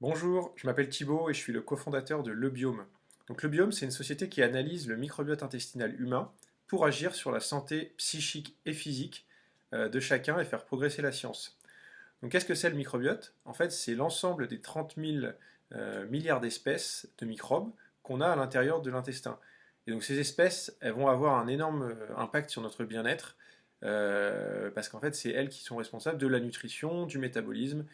Bonjour, je m'appelle Thibaut et je suis le cofondateur de Le Biome. Donc Le Biome, c'est une société qui analyse le microbiote intestinal humain pour agir sur la santé psychique et physique de chacun et faire progresser la science. Donc qu'est-ce que c'est le microbiote? En fait, c'est l'ensemble des 30 000 milliards d'espèces de microbes qu'on a à l'intérieur de l'intestin. Et donc ces espèces, elles vont avoir un énorme impact sur notre bien-être parce qu'en fait, c'est elles qui sont responsables de la nutrition, du métabolisme,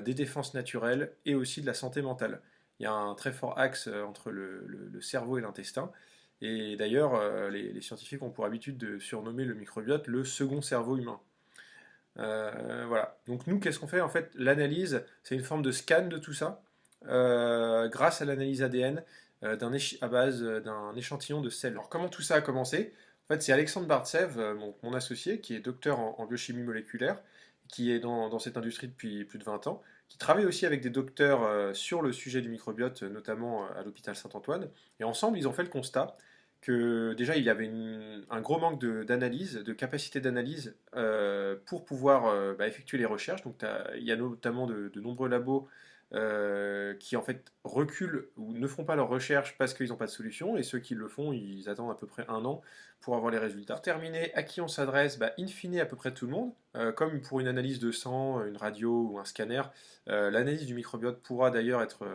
des défenses naturelles et aussi de la santé mentale. Il y a un très fort axe entre le cerveau et l'intestin. Et d'ailleurs, les scientifiques ont pour habitude de surnommer le microbiote le second cerveau humain. Voilà. Donc nous, qu'est-ce qu'on fait? En fait, l'analyse, c'est une forme de scan de tout ça, grâce à l'analyse ADN à base d'un échantillon de sel. Alors comment tout ça a commencé? En fait, c'est Alexandre Bartsev, mon associé, qui est docteur en biochimie moléculaire, qui est dans cette industrie depuis plus de 20 ans, qui travaille aussi avec des docteurs sur le sujet du microbiote, notamment à l'hôpital Saint-Antoine. Et ensemble, ils ont fait le constat que déjà il y avait un gros manque d'analyse, de capacité d'analyse pour pouvoir effectuer les recherches. Donc il y a notamment de nombreux labos qui en fait reculent ou ne font pas leurs recherches parce qu'ils n'ont pas de solution, et ceux qui le font, ils attendent à peu près un an pour avoir les résultats. Pour terminer, à qui on s'adresse? In fine, à peu près tout le monde. Comme pour une analyse de sang, une radio ou un scanner, l'analyse du microbiote pourra d'ailleurs être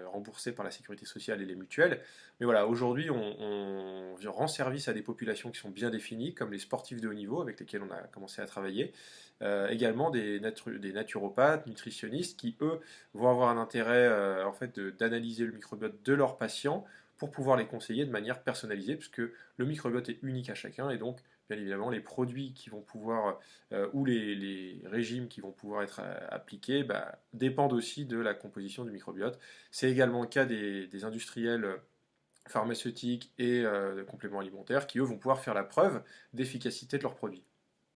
remboursée par la sécurité sociale et les mutuelles. Mais voilà, aujourd'hui, on rend service à des populations qui sont bien définies, comme les sportifs de haut niveau avec lesquels on a commencé à travailler. Également des naturopathes, nutritionnistes qui, eux, vont avoir un intérêt en fait, d'analyser le microbiote de leurs patients pour pouvoir les conseiller de manière personnalisée, puisque le microbiote est unique à chacun, et donc, bien évidemment, les produits qui vont pouvoir, ou les régimes qui vont pouvoir être appliqués, dépendent aussi de la composition du microbiote. C'est également le cas des industriels pharmaceutiques et de compléments alimentaires qui, eux, vont pouvoir faire la preuve d'efficacité de leurs produits.